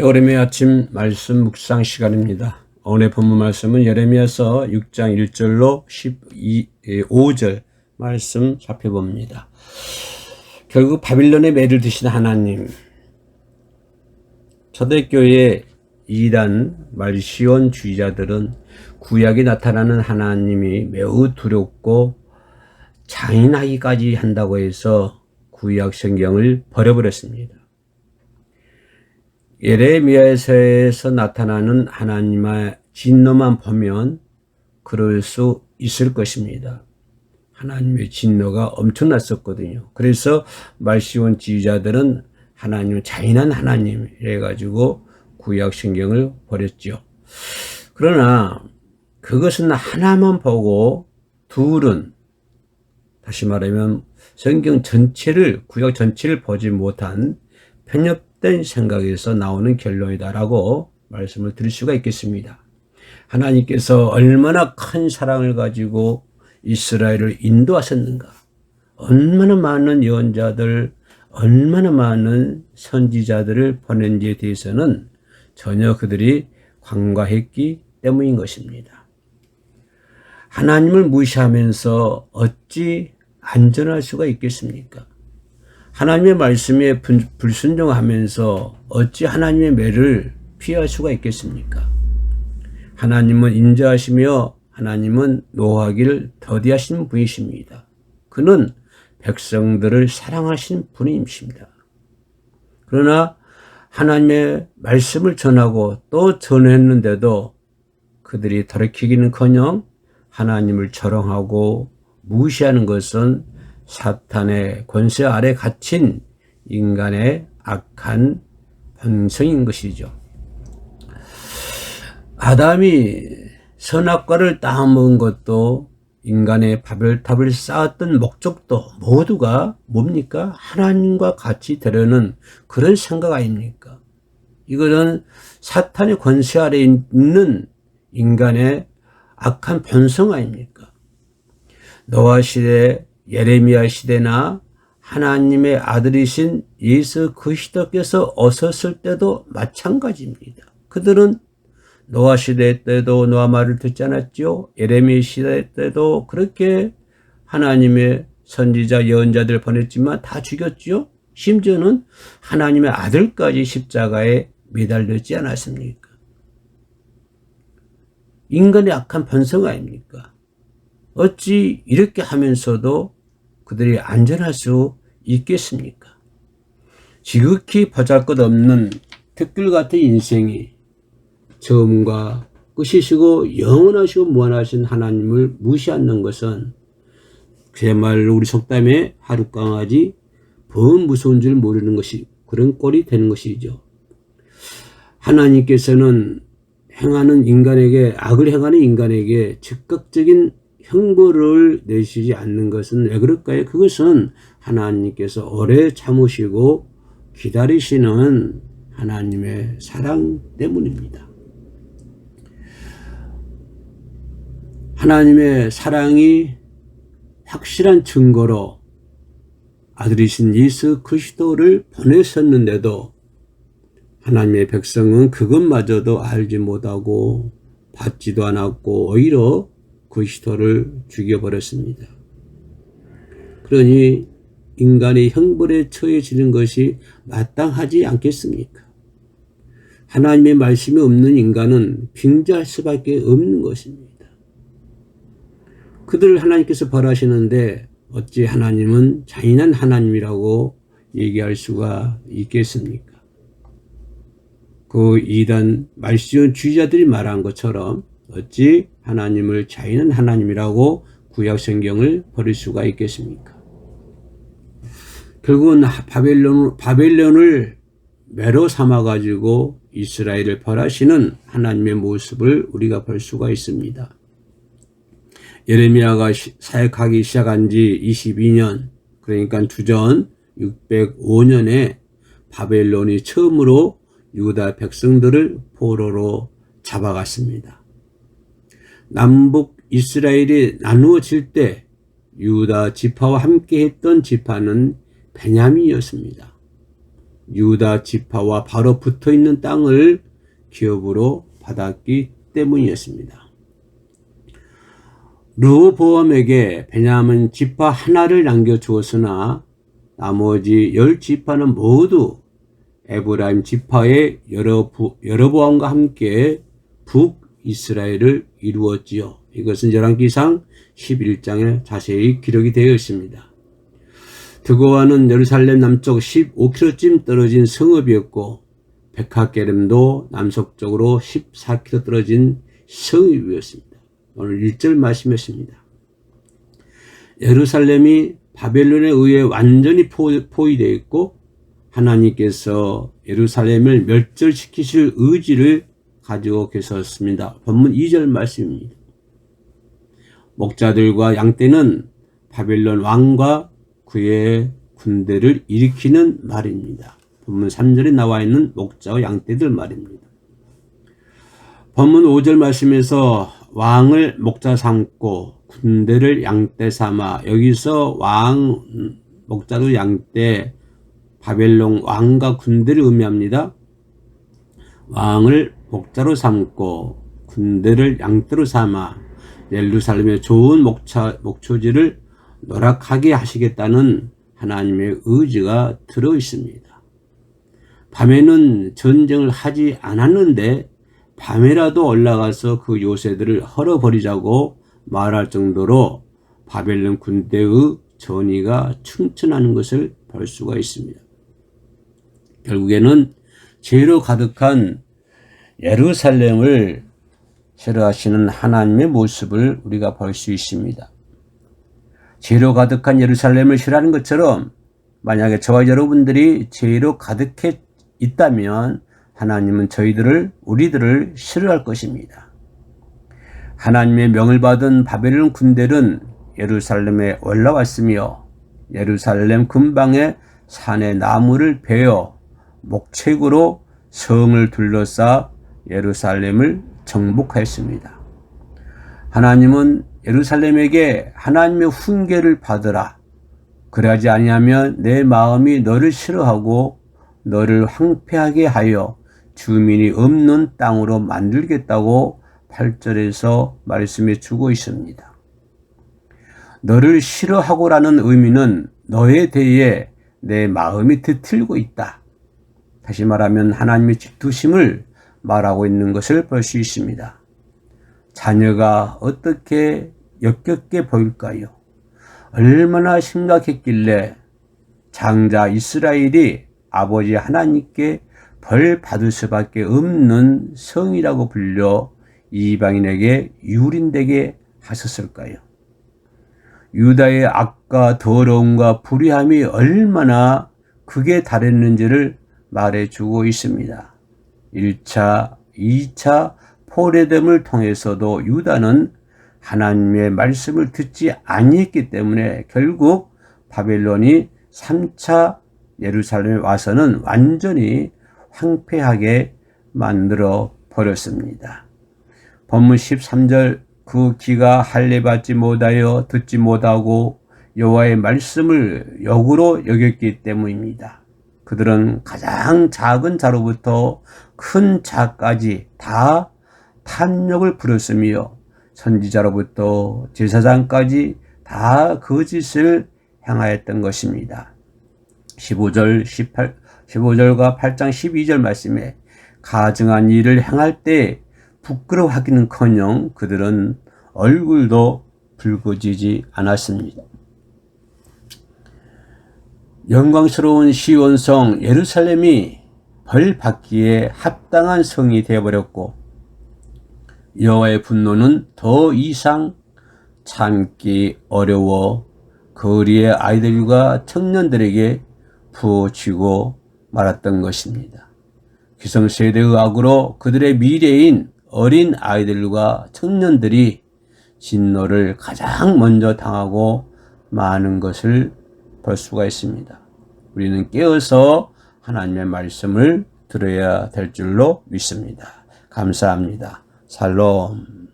여름의 아침 말씀 묵상 시간입니다. 오늘 본문 말씀은 예레미야서 6장 1절로 5절 말씀 살펴봅니다. 결국 바빌론의 매를 드신 하나님, 초대교회 이단 말시온주의자들은 구약에 나타나는 하나님이 매우 두렵고 잔인하기까지 한다고 해서 구약 성경을 버려버렸습니다. 예레미야서에서 나타나는 하나님의 진노만 보면 그럴 수 있을 것입니다. 하나님의 진노가 엄청났었거든요. 그래서 말시온 지휘자들은 하나님은 잔인한 하나님 이래가지고 구약 성경을 버렸죠. 그러나 그것은 하나만 보고 둘은, 다시 말하면 성경 전체를, 구약 전체를 보지 못한 편협된 생각에서 나오는 결론이다라고 말씀을 드릴 수가 있겠습니다. 하나님께서 얼마나 큰 사랑을 가지고 이스라엘을 인도하셨는가, 얼마나 많은 예언자들, 얼마나 많은 선지자들을 보낸지에 대해서는 전혀 그들이 간과했기 때문인 것입니다. 하나님을 무시하면서 어찌 안전할 수가 있겠습니까? 하나님의 말씀에 불순종하면서 어찌 하나님의 매를 피할 수가 있겠습니까? 하나님은 인자하시며 하나님은 노하기를 더디하신 분이십니다. 그는 백성들을 사랑하신 분이십니다. 그러나 하나님의 말씀을 전하고 또 전했는데도 그들이 돌이키기는커녕 하나님을 조롱하고 무시하는 것은 사탄의 권세 아래 갇힌 인간의 악한 본성인 것이죠. 아담이 선악과를 따먹은 것도, 인간의 바벨탑을 쌓았던 목적도 모두가 뭡니까? 하나님과 같이 되려는 그런 생각 아닙니까? 이거는 사탄의 권세 아래 있는 인간의 악한 본성 아닙니까? 노아 시대, 예레미야 시대나 하나님의 아들이신 예수 그리스도께서 오셨을 때도 마찬가지입니다. 그들은 노아 시대 때도 노아 말을 듣지 않았죠. 예레미야 시대 때도 그렇게 하나님의 선지자 예언자들 보냈지만 다 죽였죠. 심지어는 하나님의 아들까지 십자가에 매달렸지 않았습니까? 인간의 악한 본성 아닙니까? 어찌 이렇게 하면서도 그들이 안전할 수 있겠습니까? 지극히 보잘것없는 댓글 같은 인생이 처음과 끝이시고 영원하시고 무한하신 하나님을 무시하는 것은 그야말로 우리 속담에 하룻강아지 범 무서운 줄 모르는 것이, 그런 꼴이 되는 것이죠. 하나님께서는 악을 행하는 인간에게 즉각적인 형벌을 내시지 않는 것은 왜 그럴까요? 그것은 하나님께서 오래 참으시고 기다리시는 하나님의 사랑 때문입니다. 하나님의 사랑이 확실한 증거로 아들이신 예수 그리스도를 보내셨는데도 하나님의 백성은 그것마저도 알지 못하고 받지도 않았고 오히려 그리스도를 죽여버렸습니다. 그러니 인간이 형벌에 처해지는 것이 마땅하지 않겠습니까? 하나님의 말씀이 없는 인간은 빙자할 수밖에 없는 것입니다. 그들을 하나님께서 벌하시는데 어찌 하나님은 잔인한 하나님이라고 얘기할 수가 있겠습니까? 그 이단 말시온 주의자들이 말한 것처럼 어찌 하나님을 잔인한 하나님이라고 구약 성경을 버릴 수가 있겠습니까? 결국은 바벨론을 매로 삼아가지고 이스라엘을 벌하시는 하나님의 모습을 우리가 볼 수가 있습니다. 예레미야가 사역하기 시작한 지 22년, 그러니까 주전 605년에 바벨론이 처음으로 유다 백성들을 포로로 잡아갔습니다. 남북 이스라엘이 나누어질 때 유다 지파와 함께 했던 지파는 베냐민이었습니다. 유다 지파와 바로 붙어 있는 땅을 기업으로 받았기 때문이었습니다. 르호보암에게 베냐민 지파 하나를 남겨주었으나 나머지 10지파는 모두 에브라임 지파의 여로보암과 함께 북이스라엘을 이루었지요. 이것은 열왕기상 11장에 자세히 기록이 되어 있습니다. 드고아는 예루살렘 남쪽 15km쯤 떨어진 성읍이었고 백합게렘도 남서쪽으로 14km 떨어진 성읍이었습니다. 오늘 1절 말씀이었습니다. 예루살렘이 바벨론에 의해 완전히 포위되어 있고 하나님께서 예루살렘을 멸절시키실 의지를 가지고 계셨습니다. 본문 2절 말씀입니다. 목자들과 양떼는 바벨론 왕과 그의 군대를 일으키는 말입니다. 본문 3절에 나와 있는 목자와 양떼들 말입니다. 본문 5절 말씀에서 왕을 목자 삼고 군대를 양떼 삼아, 여기서 왕, 목자도 양떼, 바벨론 왕과 군대를 의미합니다. 왕을 목자로 삼고 군대를 양떼로 삼아 예루살렘의 좋은 목초지를 노락하게 하시겠다는 하나님의 의지가 들어 있습니다. 밤에는 전쟁을 하지 않았는데 밤에라도 올라가서 그 요새들을 헐어버리자고 말할 정도로 바벨론 군대의 전의가 충천하는 것을 볼 수가 있습니다. 결국에는 죄로 가득한 예루살렘을 싫어하시는 하나님의 모습을 우리가 볼 수 있습니다. 죄로 가득한 예루살렘을 싫어하는 것처럼 만약에 저와 여러분들이 죄로 가득해 있다면 하나님은 우리들을 싫어할 것입니다. 하나님의 명을 받은 바벨론 군대는 예루살렘에 올라왔으며 예루살렘 근방의 산의 나무를 베어 목책으로 성을 둘러싸 예루살렘을 정복하였습니다. 하나님은 예루살렘에게 하나님의 훈계를 받으라. 그러하지 아니하면 내 마음이 너를 싫어하고 너를 황폐하게 하여 주민이 없는 땅으로 만들겠다고 8절에서 말씀해 주고 있습니다. 너를 싫어하고라는 의미는 너에 대해 내 마음이 뒤틀고 있다. 다시 말하면 하나님의 질투심을 말하고 있는 것을 볼 수 있습니다. 자녀가 어떻게 역겹게 보일까요? 얼마나 심각했길래 장자 이스라엘이 아버지 하나님께 벌 받을 수밖에 없는 성이라고 불려 이방인에게 유린되게 하셨을까요? 유다의 악과 더러움과 불의함이 얼마나 극에 달했는지를 말해주고 있습니다. 1차, 2차 포로됨을 통해서도 유다는 하나님의 말씀을 듣지 아니했기 때문에 결국 바벨론이 3차 예루살렘에 와서는 완전히 황폐하게 만들어 버렸습니다. 본문 13절 그 귀가 할례받지 못하여 듣지 못하고 여호와의 말씀을 역으로 여겼기 때문입니다. 그들은 가장 작은 자로부터 큰 자까지 다 탐욕을 부렸으며 선지자로부터 제사장까지 다 거짓을 행하였던 것입니다. 15절과 8장 12절 말씀에 가증한 일을 행할 때 부끄러워하기는커녕 그들은 얼굴도 붉어지지 않았습니다. 영광스러운 시온성 예루살렘이 벌 받기에 합당한 성이 되어버렸고 여호와의 분노는 더 이상 참기 어려워 거리의 아이들과 청년들에게 부어지고 말았던 것입니다. 기성세대의 악으로 그들의 미래인 어린 아이들과 청년들이 진노를 가장 먼저 당하고 마는 것을 볼 수가 있습니다. 우리는 깨어서 하나님의 말씀을 들어야 될 줄로 믿습니다. 감사합니다. 샬롬.